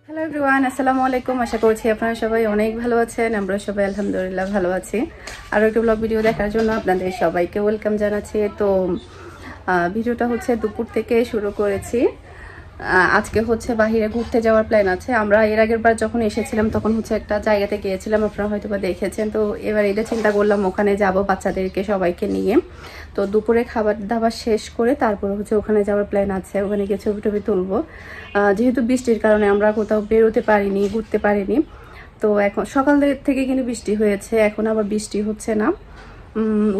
Hello everyone, আসসালামু আলাইকুম। আশা করছি আপনারা সবাই অনেক ভালো আছেন। আমরা সবাই আলহামদুলিল্লাহ ভালো আছি। আরও একটি ব্লগ ভিডিও দেখার জন্য আপনাদের সবাইকে ওয়েলকাম জানাচ্ছি। তো ভিডিওটা হচ্ছে দুপুর থেকে শুরু করেছি। আজকে হচ্ছে বাহিরে ঘুরতে যাওয়ার প্ল্যান আছে। আমরা এর আগের বার যখন এসেছিলাম তখন হচ্ছে একটা জায়গাতে গিয়েছিলাম, আপনারা হয়তো বা দেখেছেন। তো এবার এটা চিন্তা করলাম ওখানে যাব বাচ্চাদেরকে সবাইকে নিয়ে। তো দুপুরে খাবার দাবার শেষ করে তারপরে হচ্ছে ওখানে যাওয়ার প্ল্যান আছে। ওখানে গিয়ে ছবি টবি তুলবো। যেহেতু বৃষ্টির কারণে আমরা কোথাও বেরোতে পারিনি, ঘুরতে পারিনি। তো এখন সকাল থেকে কিন্তু বৃষ্টি হয়েছে, এখন আবার বৃষ্টি হচ্ছে না,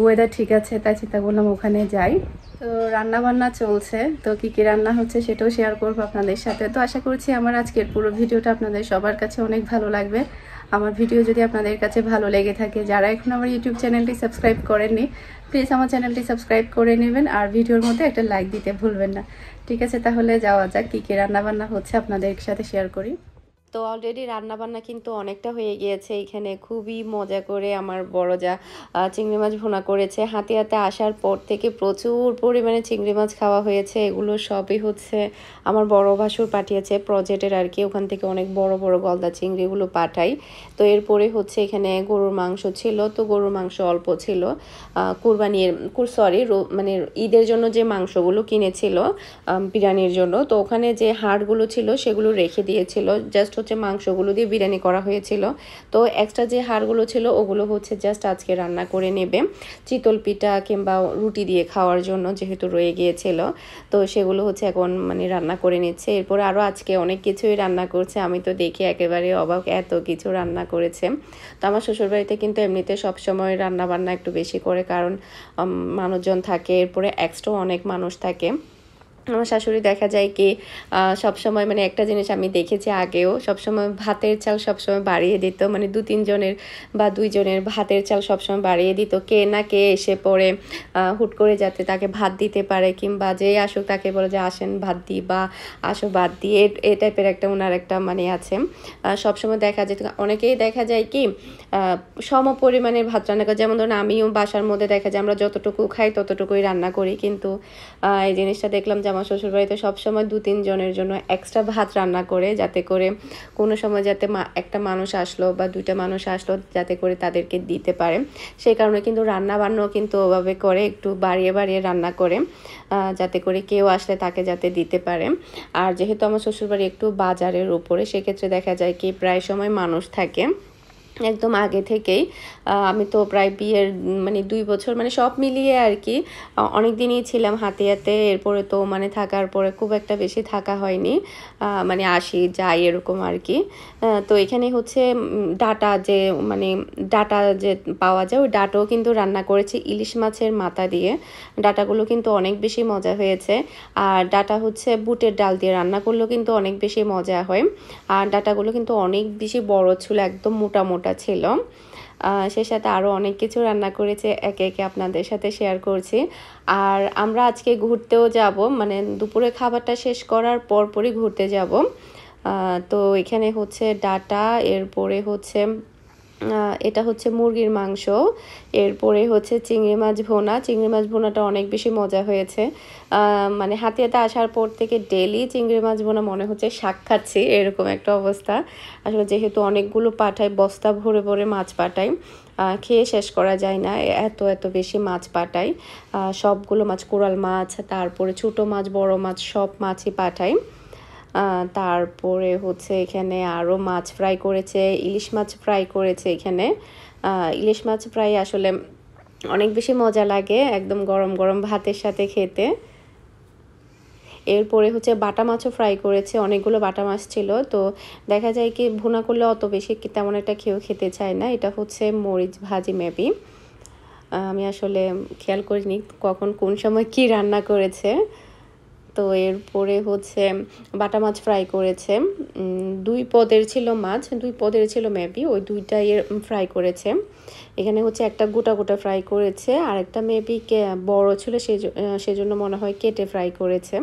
ওয়েদার ঠিক আছে, তাই চিন্তা করলাম ওখানে যাই। তো রান্না বান্না চলছে, তো কি কি রান্না হচ্ছে সেটাও শেয়ার করবো আপনাদের সাথে। তো আশা করছি আমার আজকের পুরো ভিডিওটা আপনাদের সবার কাছে অনেক ভালো লাগবে। আমার ভিডিও যদি আপনাদের কাছে ভালো লেগে থাকে, যারা এখন আমার ইউটিউব চ্যানেলটি সাবস্ক্রাইব করেননি, প্লিজ আমার চ্যানেলটি সাবস্ক্রাইব করে নেবেন আর ভিডিওর মধ্যে একটা লাইক দিতে ভুলবেন না। ঠিক আছে, তাহলে যাওয়া যাক, কি কি রান্না বান্না হচ্ছে আপনাদের সাথে শেয়ার করি। তো অলরেডি রান্নাবান্না কিন্তু অনেকটা হয়ে গিয়েছে। এখানে খুবই মজা করে আমার বড় যা চিংড়ি মাছ ভুনা করেছে। হাতে হাতে আসার পর থেকে প্রচুর পরিমাণে চিংড়ি মাছ খাওয়া হয়েছে। এগুলো সবই হচ্ছে আমার বড় ভাসুর পাঠিয়েছে প্রজেক্টের আর কি, ওখান থেকে অনেক বড় বড় গলদা চিংড়িগুলো পাঠাই। তো এরপরে হচ্ছে এখানে গরুর মাংস ছিল, তো গরুর মাংস অল্প ছিল। কুরবানির মানে ঈদের জন্য যে মাংসগুলো কিনেছিল বিরিয়ানির জন্য, তো ওখানে যে হাড়গুলো ছিল সেগুলো রেখে দিয়েছিল, জাস্ট হচ্ছে মাংসগুলো দিয়ে বিরিয়ানি করা হয়েছিল। তো এক্সট্রা যে হাড়গুলো ছিল ওগুলো হচ্ছে জাস্ট আজকে রান্না করে নেবে চিতল পিঠা কিংবা রুটি দিয়ে খাওয়ার জন্য, যেহেতু রয়ে গিয়েছিল। তো সেগুলো হচ্ছে এখন মানে রান্না করে নিচ্ছে। এরপর আরও আজকে অনেক কিছুই রান্না করছে, আমি তো দেখে একেবারে অবাক, এত কিছু রান্না করেছে। তো আমার শ্বশুরবাড়িতে কিন্তু এমনিতে সবসময় রান্না বান্না একটু বেশি করে, কারণ মানুষজন থাকে, এরপরে এক্সট্রা অনেক মানুষ থাকে। আমার শাশুড়ি দেখা যায় কি সবসময় মানে একটা জিনিস আমি দেখেছি আগেও, সবসময় ভাতের চাল সবসময় বাড়িয়ে দিত, মানে 2-3 জনের বা 2 জনের ভাতের চাল সবসময় বাড়িয়ে দিত। কে না কে এসে পড়ে হুট করে যাতে তাকে ভাত দিতে পারে, কিংবা যেই আসুক তাকে বলে যে আসেন ভাত দিই বা আসো ভাত দিই, এই টাইপের একটা ওনার একটা মানে আছে। সবসময় দেখা যায়, অনেকেই দেখা যায় কি সম পরিমাণের ভাত রান্না করে, যেমন ধরুন আমিও বাসার মধ্যে দেখা যায় আমরা যতটুকু খাই ততটুকুই রান্না করি, কিন্তু এই জিনিসটা দেখলাম যে আমার শ্বশুরবাড়িতে সবসময় 2-3 জনের জন্য এক্সট্রা ভাত রান্না করে, যাতে করে কোনো সময় যাতে একটা মানুষ আসলো বা 2টা মানুষ আসলো যাতে করে তাদেরকে দিতে পারে। সেই কারণে কিন্তু রান্না বান্নাও কিন্তু ওভাবে করে, একটু বাড়িয়ে বাড়িয়ে রান্না করে, যাতে করে কেউ আসলে তাকে যাতে দিতে পারে। আর যেহেতু আমার শ্বশুরবাড়ি একটু বাজারের উপরে, সেক্ষেত্রে দেখা যায় কি প্রায় সময় মানুষ থাকে একদম আগে থেকেই। আমি তো প্রায় বিয়ের মানে 2 বছর মানে সব মিলিয়ে আর কি অনেক দিনই ছিলাম হাতে হাতে। এরপরে তো মানে থাকার পরে খুব একটা বেশি থাকা হয়নি, মানে আসি যাই এরকম আর কি। তো এখানে হচ্ছে ডাটা যে মানে ডাটা যে পাওয়া যায়, ওই ডাটাও কিন্তু রান্না করেছি ইলিশ মাছের মাথা দিয়ে। ডাটাগুলো কিন্তু অনেক বেশি মজা হয়েছে। আর ডাটা হচ্ছে বুটের ডাল দিয়ে রান্না করলেও কিন্তু অনেক বেশি মজা হয়। আর ডাটাগুলো কিন্তু অনেক বেশি বড় ছিল, একদম মোটা মোটা ছিল। সে সাথে আরও অনেক কিছু রান্না করেছে, একে একে আপনাদের সাথে শেয়ার করছি। আর আমরা আজকে ঘুরতেও যাব, মানে দুপুরে খাবারটা শেষ করার পরপরই ঘুরতে যাব। তো এখানে হচ্ছে ডাটা, এরপরে হচ্ছে এটা হচ্ছে মুরগির মাংস, এরপরে হচ্ছে চিংড়ি মাছ ভোনা। চিংড়ি মাছ ভোনাটা অনেক বেশি মজা হয়েছে। মানে হাতে হাতে আসার পর থেকে ডেলি চিংড়ি মাছ ভোনা মনে হচ্ছে শাক খাচ্ছি, এরকম একটা অবস্থা। আসলে যেহেতু অনেকগুলো পাঠাই, বস্তা ভরে ভরে মাছ পাঠাই, খেয়ে শেষ করা যায় না, এত এত বেশি মাছ পাঠাই। সবগুলো মাছ, কোরাল মাছ, তারপরে ছোটো মাছ, বড় মাছ, সব মাছই পাঠাই। তারপরে হচ্ছে এখানে আরও মাছ ফ্রাই করেছে, ইলিশ মাছ ফ্রাই করেছে এখানে। ইলিশ মাছ ফ্রাই আসলে অনেক বেশি মজা লাগে একদম গরম গরম ভাতের সাথে খেতে। এরপরে হচ্ছে বাটা মাছও ফ্রাই করেছে, অনেকগুলো বাটা মাছ ছিল। তো দেখা যায় কি ভুনা করলে অত বেশি তেমন একটা খেতে চায় না। এটা হচ্ছে মরিচ ভাজি মেবি, আমি আসলে খেয়াল করিনি কখন কোন সময় কি রান্না করেছে। তো এরপরে হচ্ছে বাটা মাছ ফ্রাই করেছে, 2 পদের ছিল মাছ, 2 পদের ছিল মেবি, ওই 2টাই ফ্রাই করেছে। এখানে হচ্ছে একটা গোটা গোটা ফ্রাই করেছে, আর একটা মেবি বড় ছিল, সেজন্য মনে হয় কেটে ফ্রাই করেছে।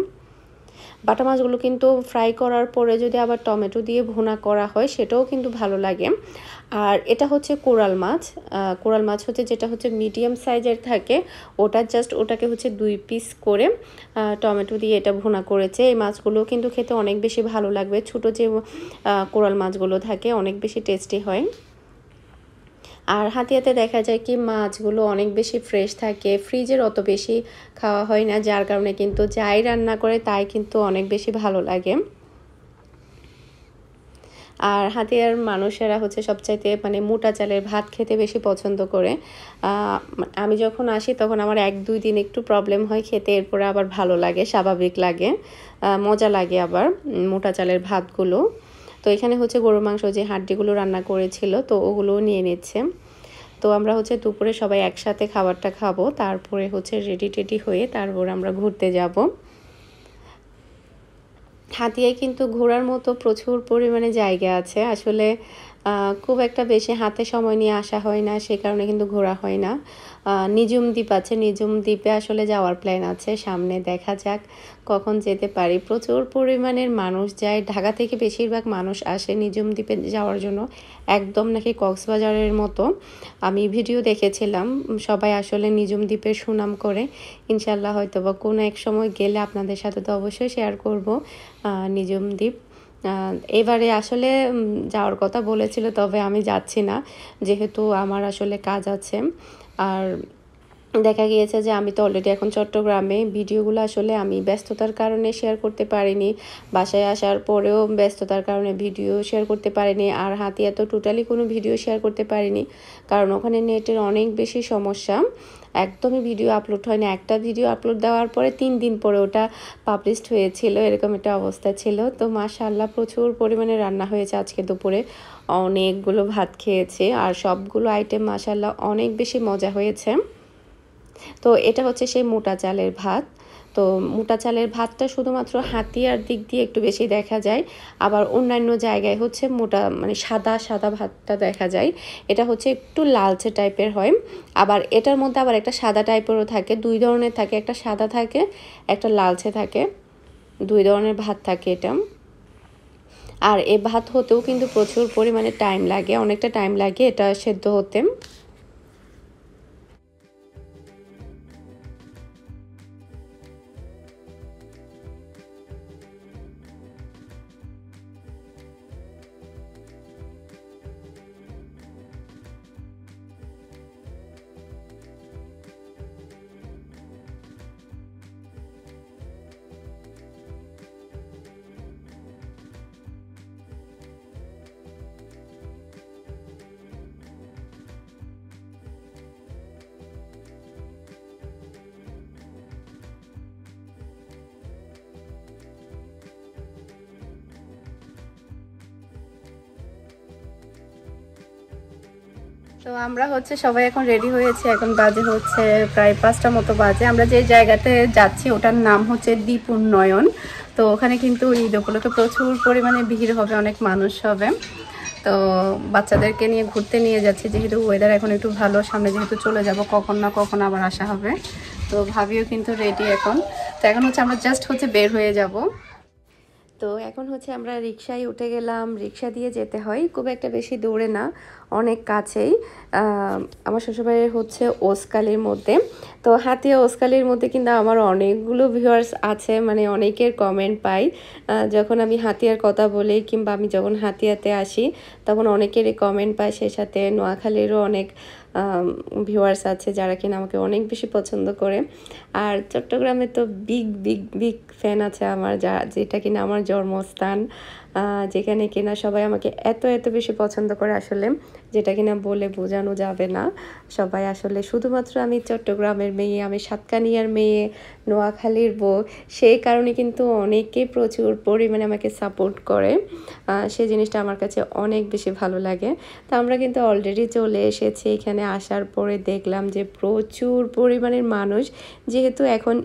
বাটা মাছগুলো কিন্তু ফ্রাই করার পরে যদি আবার টমেটো দিয়ে ভুনা করা হয় সেটাও কিন্তু ভালো লাগে। আর এটা হচ্ছে কোরাল মাছ। কোরাল মাছ হচ্ছে যেটা হচ্ছে মিডিয়াম সাইজের থাকে, ওটাকে হচ্ছে 2 পিস করে টমেটো দিয়ে এটা ভুনা করেছে। এই মাছগুলো কিন্তু খেতে অনেক বেশি ভালো লাগবে, ছোটো যে কোরাল মাছগুলো থাকে অনেক বেশি টেস্টি হয়। আর হাতিয়াতে দেখা যায় কি মাছগুলো অনেক বেশি ফ্রেশ থাকে, ফ্রিজের অত বেশি খাওয়া হয় না, যার কারণে কিন্তু যাই রান্না করে তাই কিন্তু অনেক বেশি ভালো লাগে। আর হাতিয়ার মানুষেরা হচ্ছে সবচাইতে মানে মোটা চালের ভাত খেতে বেশি পছন্দ করে। আমি যখন আসি তখন আমার 1-2 দিন একটু প্রবলেম হয় খেতে, এরপরে আবার ভালো লাগে, স্বাভাবিক লাগে, মজা লাগে আবার মোটা চালের ভাতগুলো। তো এখানে হচ্ছে গরুর মাংস যে হাড্ডিগুলো রান্না করেছিল তো ওগুলোও নিয়ে নিচ্ছে। তো আমরা হচ্ছে দুপুরে সবাই একসাথে খাবারটা খাবো, তারপরে হচ্ছে রেডি টেডি হয়ে তারপর আমরা ঘুরতে যাব। হাতিয়ায় কিন্তু ঘোরার মতো প্রচুর পরিমাণে জায়গা আছে, আসলে খুব একটা বেশি হাতে সময় নিয়ে আসা হয় না, সে কারণে কিন্তু ঘোরা হয় না। নিঝুম দ্বীপ আছে, নিঝুম দ্বীপে আসলে যাওয়ার প্ল্যান আছে সামনে, দেখা যাক কখন যেতে পারি। প্রচুর পরিমাণের মানুষ যায়, ঢাকা থেকে বেশিরভাগ মানুষ আসে নিঝুম দ্বীপে যাওয়ার জন্য, একদম নাকি কক্সবাজারের মতো। আমি ভিডিও দেখেছিলাম, সবাই আসলে নিঝুম দ্বীপের সুনাম করে। ইনশাল্লাহ হয়তো বা কোনো এক সময় গেলে আপনাদের সাথে তো অবশ্যই শেয়ার করব নিঝুম দ্বীপ। এবারে আসলে যাওয়ার কথা বলেছিল, তবে আমি যাচ্ছি না, যেহেতু আমার আসলে কাজ আছে। আর দেখা গিয়েছে যে আমি তো অলরেডি এখন চট্টগ্রামে, ভিডিওগুলো আসলে আমি ব্যস্ততার কারণে শেয়ার করতে পারিনি, বাসায় আসার পরেও ব্যস্ততার কারণে ভিডিও শেয়ার করতে পারিনি। আর হাতিয়া তো টোটালি কোনো ভিডিও শেয়ার করতে পারিনি, কারণ ওখানে নেটের অনেক বেশি সমস্যা, একদমই ভিডিও আপলোড হয়নি। একটা ভিডিও আপলোড দেওয়ার পরে 3 দিন পরে ওটা পাবলিশড হয়েছিল, এরকম একটা অবস্থা ছিল। তো মাশাআল্লাহ প্রচুর পরিমাণে রান্না হয়েছে আজকে দুপুরে, অনেকগুলো ভাত খেয়েছে, আর সবগুলো আইটেম মাশাআল্লাহ অনেক বেশি মজা হয়েছে। তো এটা হচ্ছে সেই মোটা চালের ভাত। তো মোটা চালের ভাতটা শুধুমাত্র হাতিয়ার দিক দিয়ে একটু বেশি দেখা যায়, আবার অন্যান্য জায়গায় হচ্ছে মোটা মানে সাদা সাদা ভাতটা দেখা যায়। এটা হচ্ছে একটু লালচে টাইপের হয়, আবার এটার মধ্যে আবার একটা সাদা টাইপেরও থাকে, 2 ধরনের থাকে, একটা সাদা থাকে একটা লালচে থাকে, 2 ধরনের ভাত থাকে এটা। আর এই ভাত হতেও কিন্তু প্রচুর পরিমাণে টাইম লাগে, অনেকটা টাইম লাগে এটা সেদ্ধ হতে। তো আমরা হচ্ছে সবাই এখন রেডি হয়েছে, এখন বাজে হচ্ছে প্রায় 5টা মতো বাজে। আমরা যে জায়গাতে যাচ্ছি ওটার নাম হচ্ছে দ্বীপ উন্নয়ন। তো ওখানে কিন্তু ঈদ উপলক্ষে প্রচুর পরিমাণে ভিড় হবে, অনেক মানুষ হবে। তো বাচ্চাদেরকে নিয়ে ঘুরতে নিয়ে যাচ্ছি, যেহেতু ওয়েদার এখন একটু ভালো, সামনে যেহেতু চলে যাব, কখন না কখন আবার আসা হবে। তো ভাবিও কিন্তু রেডি এখন। তো এখন হচ্ছে আমরা জাস্ট হচ্ছে বের হয়ে যাব। তো এখন হচ্ছে আমরা রিকশায় উঠে গেলাম, রিকশা দিয়ে যেতে হয়, খুব একটা বেশি দূরে না, অনেক কাছেই। আমার শ্বশুরবাড়ির হচ্ছে ওসকালির মধ্যে। তো হাতিয়া ওসকালির মধ্যে কিন্তু আমার অনেকগুলো ভিউয়ার্স আছে, মানে অনেকের কমেন্ট পাই যখন আমি হাতিয়ার কথা বলি, কিংবা আমি যখন হাতিয়াতে আসি তখন অনেকেরই কমেন্ট পাই। সেই সাথে নোয়াখালীরও অনেক ভিউয়ার্স আছে যারা কিনা আমাকে অনেক বেশি পছন্দ করে। আর চট্টগ্রামে তো বিগ বিগ বিগ ফ্যান আছে আমার, যেটা কিনা আমার জন্মস্থান, যেখানে কিনা সবাই আমাকে এত এত বেশি পছন্দ করে আসলে, যেটা কিনা বলে বোঝানো যাবে না। সবাই আসলে শুধুমাত্র আমি চট্টগ্রামের মেয়ে, আমি সাতকানিয়ার মেয়ে, নোয়াখালীর বউ, সেই কারণে কিন্তু অনেকে প্রচুর পরিমাণে আমাকে সাপোর্ট করে, সেই জিনিসটা আমার কাছে অনেক বেশি ভালো লাগে। তো আমরা কিন্তু অলরেডি চলে এসেছি, এখানে আসার পরে দেখলাম যে প্রচুর পরিমাণের মানুষ, যেহেতু এখন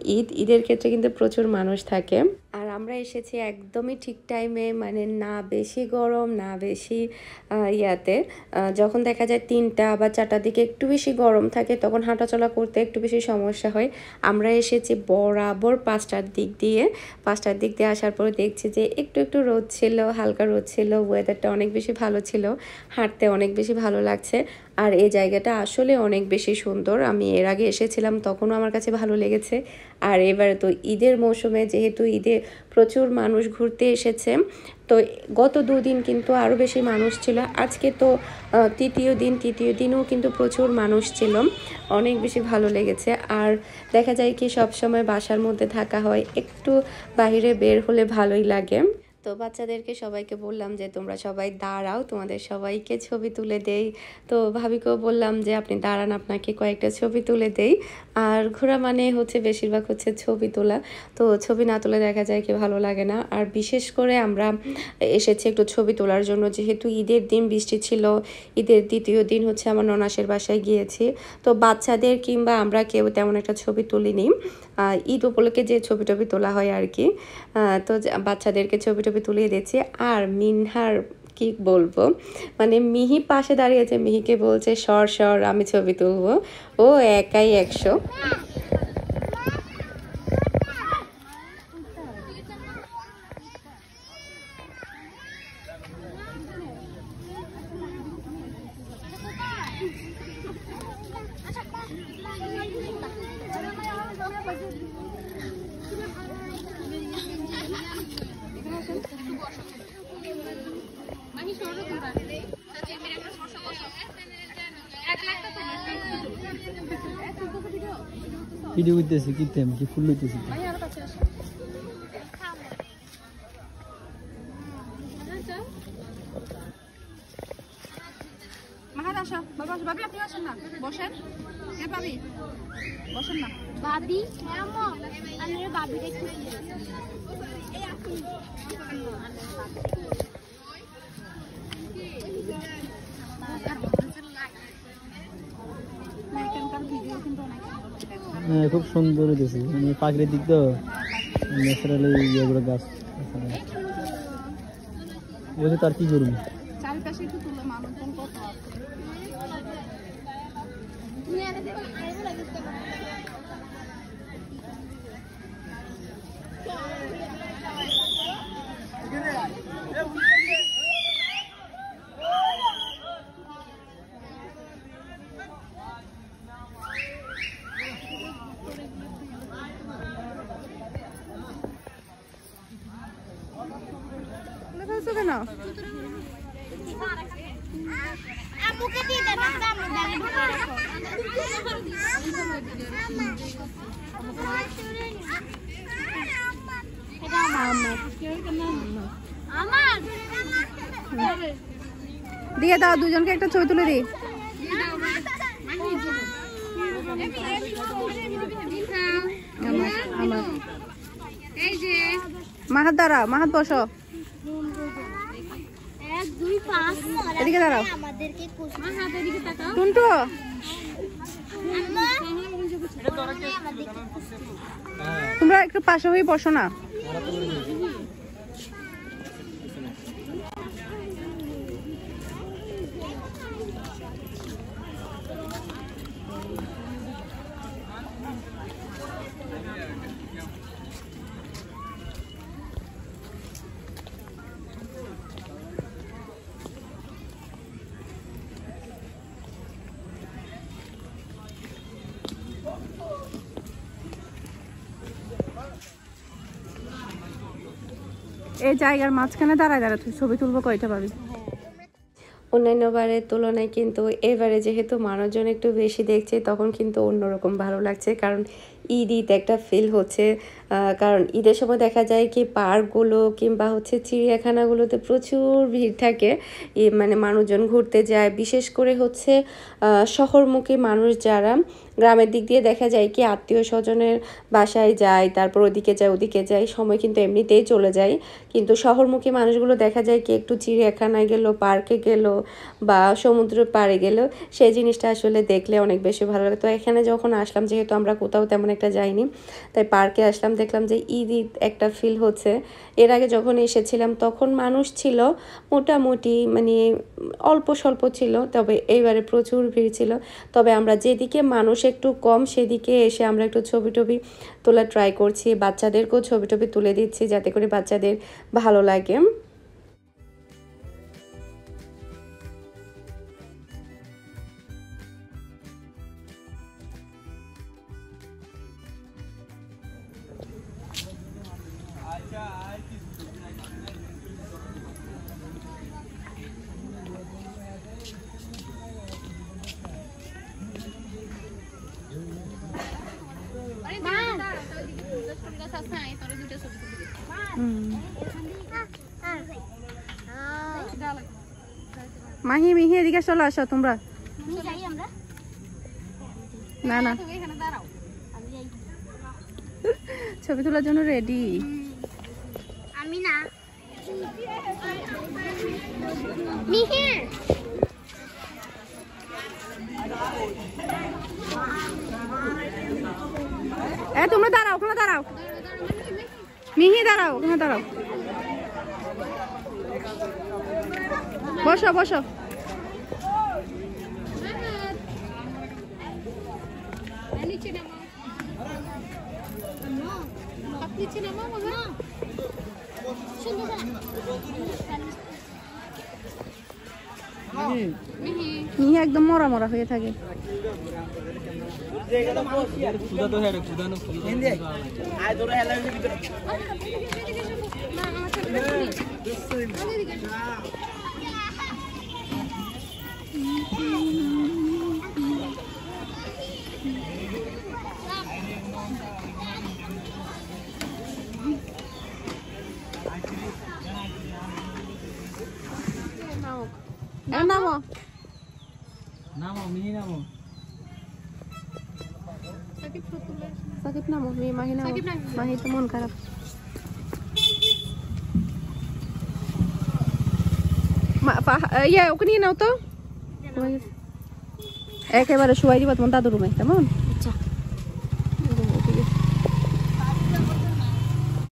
ঈদের ক্ষেত্রে কিন্তু প্রচুর মানুষ থাকে। আর আমরা আমরা এসেছি একদমই ঠিক টাইমে, মানে না বেশি গরম না বেশি ইয়াতে। যখন দেখা যায় 3টা বা 4টার দিকে একটু বেশি গরম থাকে তখন হাঁটাচলা করতে একটু বেশি সমস্যা হয়। আমরা এসেছি বরাবর 5টার দিক দিয়ে। 5টার দিক দিয়ে আসার পরে দেখছি যে একটু একটু রোদ ছিল, হালকা রোদ ছিল, ওয়েদারটা অনেক বেশি ভালো ছিল, হাঁটতে অনেক বেশি ভালো লাগছে। আর এই জায়গাটা আসলে অনেক বেশি সুন্দর। আমি এর আগে এসেছিলাম তখনও আমার কাছে ভালো লেগেছে। আর এবারে তো ঈদের মৌসুমে যেহেতু ঈদে প্রচুর মানুষ ঘুরতে এসেছে, তো গত 2 দিন কিন্তু আরও বেশি মানুষ ছিল। আজকে তো তৃতীয় দিনও কিন্তু প্রচুর মানুষ ছিল, অনেক বেশি ভালো লেগেছে। আর দেখা যায় কি সব সময় বাসার মধ্যে থাকা হয়, একটু বাইরে বের হলে ভালোই লাগে। তো বাচ্চাদেরকে সবাইকে বললাম যে তোমরা সবাই দাঁড়াও, তোমাদের সবাইকে ছবি তুলে দেই। তো ভাবিকেও বললাম যে আপনি দাঁড়ান, আপনাকে কয়েকটা ছবি তুলে দেই। আর ঘোরা মানে হচ্ছে বেশিরভাগ হচ্ছে ছবি তোলা, তো ছবি না তুলে দেখা যায় কি ভালো লাগে না। আর বিশেষ করে আমরা এসেছি একটু ছবি তোলার জন্য, যেহেতু ঈদের দিন বৃষ্টি ছিল, ঈদের দ্বিতীয় দিন হচ্ছে আমার ননাসের বাসায় গিয়েছি। তো বাচ্চাদের কিংবা আমরা কেউ তেমন একটা ছবি তুলিনি, ঈদ উপলক্ষে যে ছবি টবি তোলা হয় আর কি। তো বাচ্চাদেরকে ছবি টবি তুলিয়ে দিয়েছি। আর মিনহার কি বলবো, মানে মিহি পাশে দাঁড়িয়েছে, মিহিকে বলছে সর সর আমি ছবি তুলবো, ও একাই 100। ভিডিও করতেছি কি তেম কি ফুল লইতেছি মাহাদ আসো, বাবা ভাবি আপনি আসেন না, বসেন। এ ভাবি বসেন না। ভাবি আমি ভাবি দেখতে খুব সুন্দর হইতেছে, মানে প্রাকৃতিক তো ন্যাচারালি ইয়েগুলো গাছ এগুলো তার কি করুন চারিপাশে একটু তুলে মানুষজন কত কেন আমুকে দিয়ে দেন, আমরা ব্যাগে ঢুকে রাখো। এটা আমার দিয়ে দাও, দুজনকে একটা ছবি তুলে দিই। মাহাত দাঁড়াও, মাহাত বসো, 1 2 5 এদিকে দাঁড়াও। আমাদেরকে টুনটু তোমরা একটু পাশে হয়ে বসো না। এই জায়গার মাঝখানে দাঁড়ায় দাঁড়ায় ছবি তুলবো, কয়টা পাবি? অন্যান্য বারের তুলনায় কিন্তু এবারে যেহেতু মানুষজন একটু বেশি দেখছে, তখন কিন্তু অন্যরকম ভালো লাগছে, কারণ ঈদ ঈদ একটা ফিল হচ্ছে। কারণ ঈদের সময় দেখা যায় কি পার্কগুলো কিংবা হচ্ছে চিড়িয়াখানাগুলোতে প্রচুর ভিড় থাকে, মানে মানুষজন ঘুরতে যায়। বিশেষ করে হচ্ছে শহরমুখী মানুষ যারা, গ্রামের দিক দিয়ে দেখা যায় কি আত্মীয় স্বজনের বাসায় যায়, তারপর ওদিকে যায়, সময় কিন্তু এমনিতেই চলে যায়। কিন্তু শহরমুখী মানুষগুলো দেখা যায় কি একটু চিড়িয়াখানায় গেল, পার্কে গেল বা সমুদ্রের পাড়ে গেল, সেই জিনিসটা আসলে দেখলে অনেক বেশি ভালো লাগে। তো এখানে যখন আসলাম, যেহেতু আমরা কোথাও তেমন একটা একটা যাইনি, তাই পার্কে আসলাম। দেখলাম যে ঈদ ঈদ একটা ফিল হচ্ছে। এর আগে যখন এসেছিলাম তখন মানুষ ছিল মোটামুটি, মানে অল্প স্বল্প ছিল, তবে এইবারে প্রচুর ভিড় ছিল। তবে আমরা যেদিকে মানুষ একটু কম সেদিকে এসে আমরা একটু ছবি টবি তোলা ট্রাই করছি, বাচ্চাদেরকেও ছবি টবি তুলে দিচ্ছি যাতে করে বাচ্চাদের ভালো লাগে। মাহি মিহি এদিকে চলে আসো তোমরা। না না, ছবি তোলার জন্য রেডি। আমি না মিহি তোমরা দাঁড়াও, ওখানে দাঁড়াও, মিহি দাঁড়াও, ওখানে দাঁড়াও, বসো বসো। মিহি একদম মরা মরা হয়ে থাকে। নামো নামো মিহি নামো। সাকিব নামো, মাহি নামো। মাহি তো মন খারাপ। ওকে নিয়ে নাও তো, একেবারে শুয়াই দিবা তোমার দাদুর রুমে, কেমন?